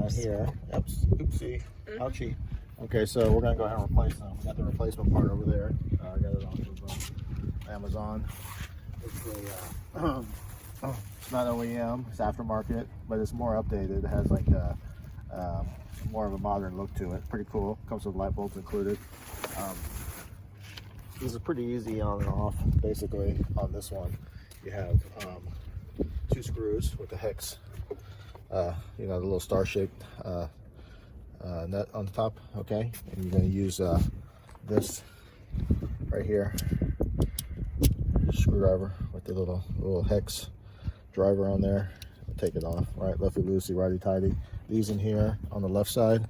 down here. Oops, oopsie, ouchie. Okay, so we're gonna go ahead and replace them. We got the replacement part over there. I got it off of Amazon. It's a, it's not OEM, it's aftermarket, but it's more updated. It has like a more of a modern look to it. Pretty cool. Comes with light bulbs included. This is pretty easy on and off. Basically, on this one, you have 2 screws with the hex. You know, the little star-shaped nut on the top. Okay, and you're going to use this right here, screwdriver with the little hex driver on there. Take it off. Right, lefty loosey, righty tighty. These in here on the left side,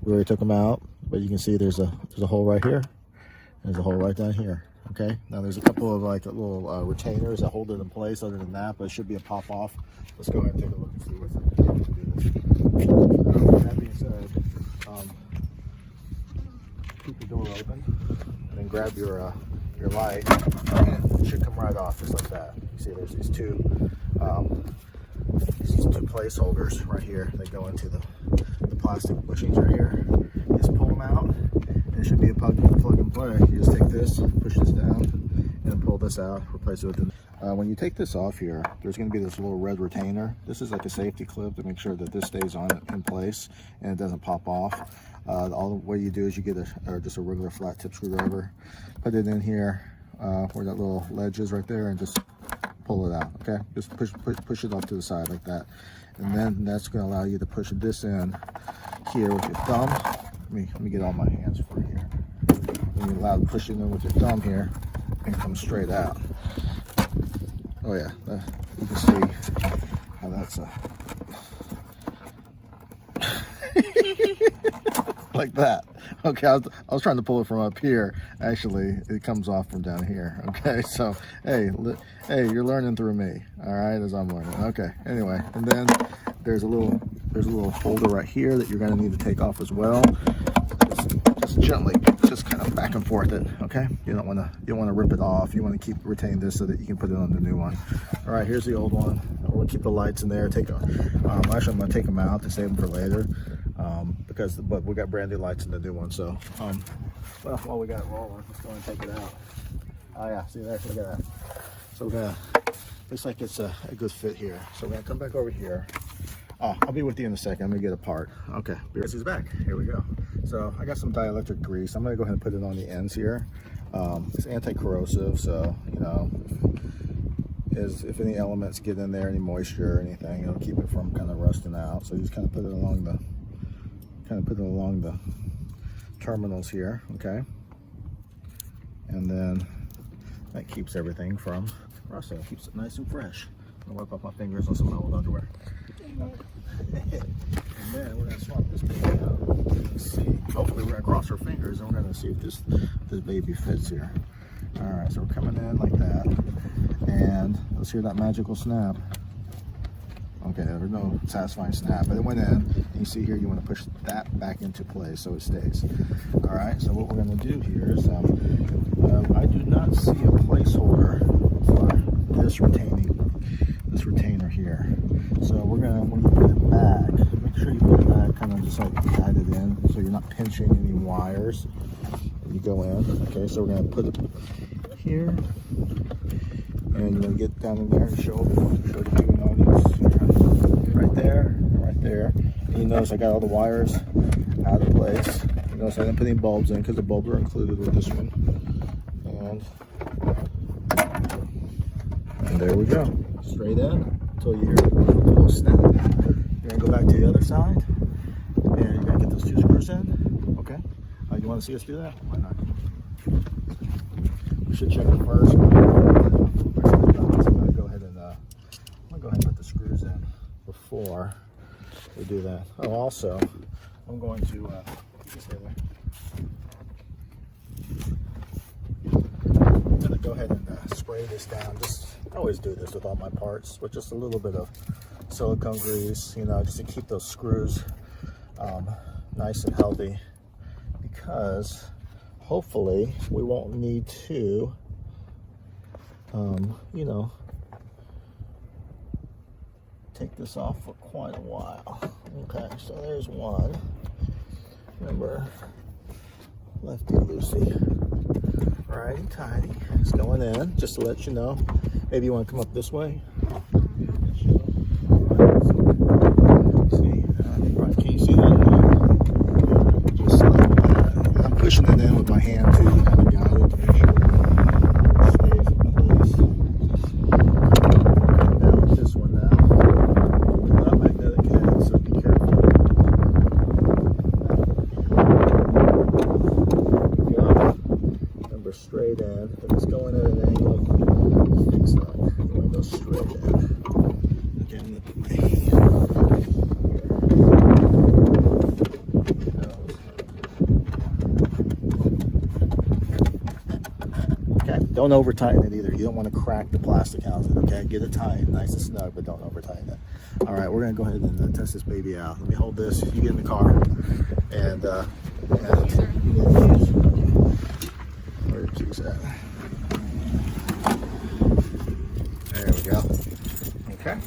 we already took them out, but you can see there's a hole right here. There's a hole right down here. Okay, now there's a couple of like little retainers that hold it in place. Other than that, but it should be a pop off. Let's go ahead and take a look and see what's in. With that being said, keep the door open and then grab your light, and it should come right off just like that. You see, there's these two placeholders right here. They go into the plastic bushings right here. You just pull them out, and it should be a plug and play. You just take this, push this down, and pull this out, replace it with the when you take this off here, there's going to be this little red retainer. This is like a safety clip to make sure that this stays on in place and it doesn't pop off. All what you do is you get just a regular flat tip screwdriver, put it in here where that little ledge is right there, and just pull it out. Okay, just push it off to the side like that, and then that's going to allow you to push this in here with your thumb. Let me get all my hands for you here. And you allow to push it in with your thumb here and come straight out. Oh yeah, you can see how that's like that. Okay, I was trying to pull it from up here. Actually, it comes off from down here. Okay, so hey, you're learning through me. All right, as I'm learning. Okay. Anyway, and then there's a little holder right here that you're going to need to take off as well. Just gently, just kind of back and forth it. Okay, you don't want to rip it off. You want to retain this so that you can put it on the new one. All right, here's the old one. We'll keep the lights in there. Actually, I'm going to take them out to save them for later, but we got brand new lights in the new one. So, well, while we got it rolling, let's go and take it out. Oh yeah, see there, look at that. So we're gonna, looks like it's a good fit here. So we're gonna come back over here. I'll be with you in a second. I'm gonna get a part. Okay, he's back. Here we go. So I got some dielectric grease. I'm gonna go ahead and put it on the ends here. It's anti-corrosive, so you know, if any elements get in there, any moisture or anything, it'll keep it from kind of rusting out. So you just kind of put it along the terminals here. Okay, and then that keeps everything from rusting. It keeps it nice and fresh. I'm gonna wipe off my fingers on some old underwear. And then we're gonna swap this baby out. Let's see. Hopefully we're gonna cross our fingers and we're gonna see if this baby fits here. All right, so we're coming in like that, and let's hear that magical snap. Okay, there was no satisfying snap, but it went in. And you see here, you want to push that back into place so it stays. All right, so what we're going to do here is, I do not see a placeholder for this retainer here. So we're gonna, when you put it back, make sure you put it back, kind of just like guide it in, so you're not pinching any wires. You go in. Okay, so we're gonna put it here, and you're gonna get down in there and show the viewing audience. Right there, right there. And you notice I got all the wires out of place. You notice I didn't put any bulbs in because the bulbs are included with this one. And there we go. Straight in until you hear a little snap. You're gonna go back to the other side, and you're gonna get those 2 screws in. Okay. You want to see us do that? Why not? We should check it first. I'm gonna go ahead and put the screws in before we do that. Oh, also, I'm going to just stay there. I'm gonna go ahead and spray this down. I always do this with all my parts with just a little bit of silicone grease, you know, just to keep those screws nice and healthy, because hopefully we won't need to, you know, take this off for quite a while. Okay, so there's one. Remember, lefty loosey, righty tighty. It's going in, just to let you know. Maybe you want to come up this way. See, can you see that? Just like that. I'm pushing it in with my hand too, to kind of guide it to make sure it stays in place. Down with this one now. Not magnetic head, so be careful. There we go. Remember, straight in. If it's going at an angle, fix that. You want to go straight in. Again, my hand. Don't over tighten it either. You don't want to crack the plastic housing, okay? Get it tight, nice and snug, but don't over tighten it. All right, we're gonna go ahead and test this baby out. Let me hold this, you get in the car, and where are your keys at? There we go. Okay.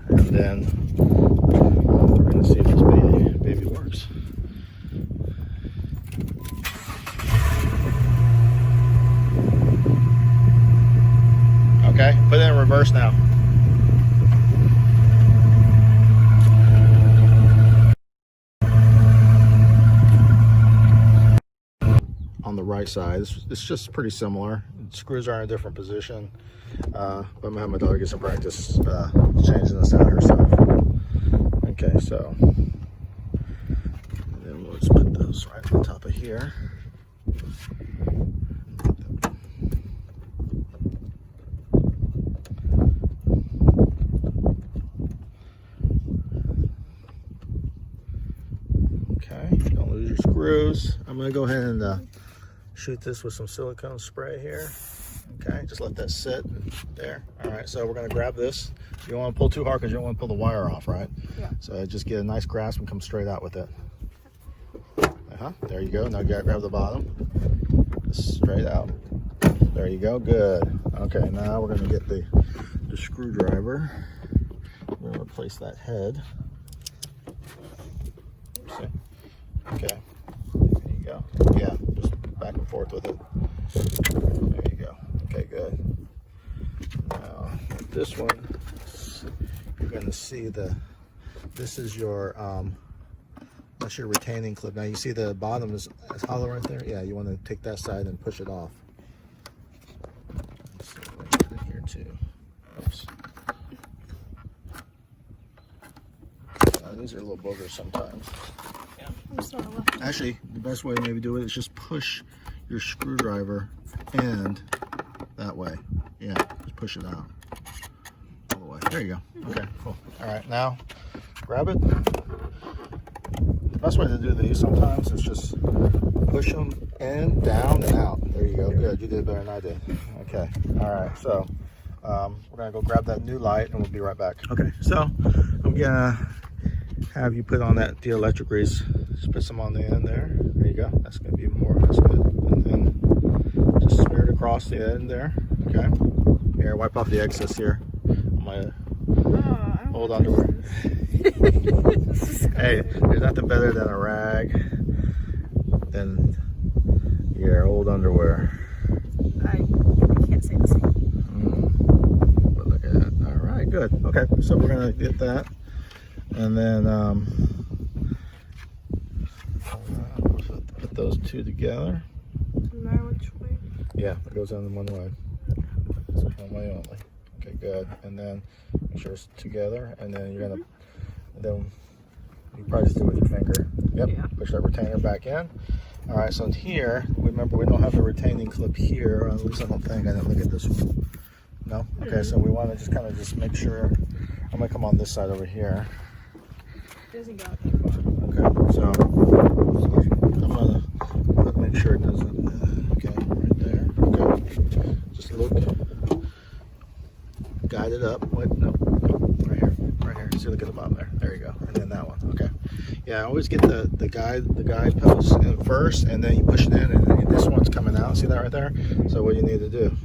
And then we're gonna see if this baby works. Okay, put it in reverse now. On the right side, it's just pretty similar. Screws are in a different position, but I'm gonna have my daughter get some practice changing this out herself. Okay, so then we'll just put those right on top of here. Don't lose your screws. I'm going to go ahead and shoot this with some silicone spray here. Okay, just let that sit there. All right, so we're going to grab this. You don't want to pull too hard because you don't want to pull the wire off, right? Yeah. So just get a nice grasp and come straight out with it. There you go. Now grab the bottom. Straight out. There you go. Good. Okay, now we're going to get the screwdriver. We're going to replace that head. See? Okay, there you go. Yeah, just back and forth with it. There you go. Okay, good. Now, this one, you're going to see this is your, that's your retaining clip. Now, you see the bottom is hollow right there? Yeah, you want to take that side and push it off. Let's see, right here too. Oops. These are a little boogers sometimes. Actually, the best way to maybe do it is just push your screwdriver end that way. Yeah, just push it out all the way. There you go. Okay, cool. All right, now grab it. The best way to do these sometimes is just push them in, down, and out. There you go. Good. You did better than I did. Okay. All right. So we're gonna go grab that new light, and we'll be right back. Okay. So I'm gonna have you put on that dielectric grease. Just put some on the end there. There you go. That's going to be more. That's good. And then just smear it across the end there. Okay. Here, wipe off the excess here on my old underwear. Hey, there's nothing better than a rag than your old underwear. I can't say the same. But look at that. All right, good. Okay, so we're going to get that. And then put those two together. No matter which way? Yeah, it goes on one way. It's one way only. Okay, good. And then make sure it's together. And then you're gonna, then you probably just do it with your finger. Yep. Yeah. Push that retainer back in. All right. So here, remember we don't have the retaining clip here. At least I don't think. I didn't look at this one. No. Okay. So we want to just kind of just make sure. I'm gonna come on this side over here. Doesn't go too far. Okay, so I'm gonna make sure it doesn't. Okay, right there. Okay, just look, guide it up. Wait, no, right here. See, look at the bottom there. There you go. And then that one. Okay. Yeah, always get the guide post in first, and then you push it in, and this one's coming out. See that right there? So what you need to do?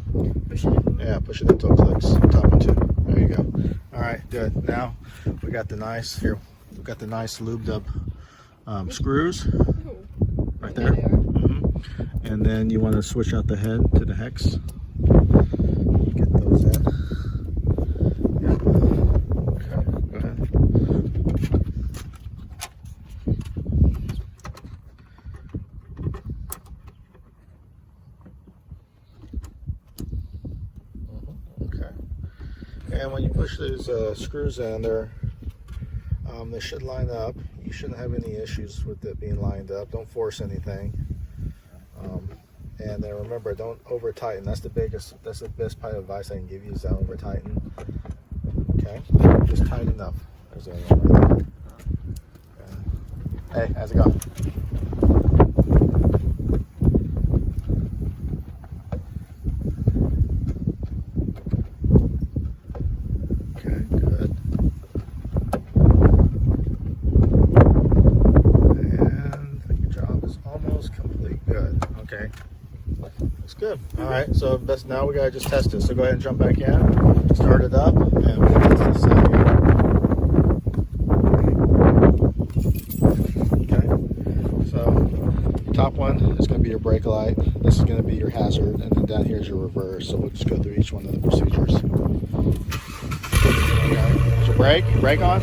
Push it in. Yeah, push it until it clicks. Top one too. There you go. All right, good. Now we got the nice here. We've got the nice lubed up screws Ooh. right there. There they are. And then you want to switch out the head to the hex. Get those in. Yeah. Okay, go ahead. Okay. And when you push these screws in there, they should line up. You shouldn't have any issues with it being lined up. Don't force anything. And then remember, don't over tighten. That's the best part of advice I can give you is don't over tighten. Okay, just tight enough. There's the other one right there. Okay. Hey, how's it going? Okay, good. And your job is almost complete. Good. Okay. Looks good. All right, so best now we gotta just test it. So go ahead and jump back in, start it up, and we'll test this out here. Okay. So your top one is gonna be your brake light. This is gonna be your hazard, and then down here is your reverse. So we'll just go through each one of the procedures. Okay. Is your brake? Your brake on?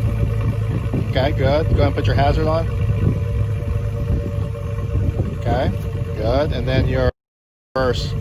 Okay, good. Go ahead and put your hazard on. Okay, good. And then your reverse.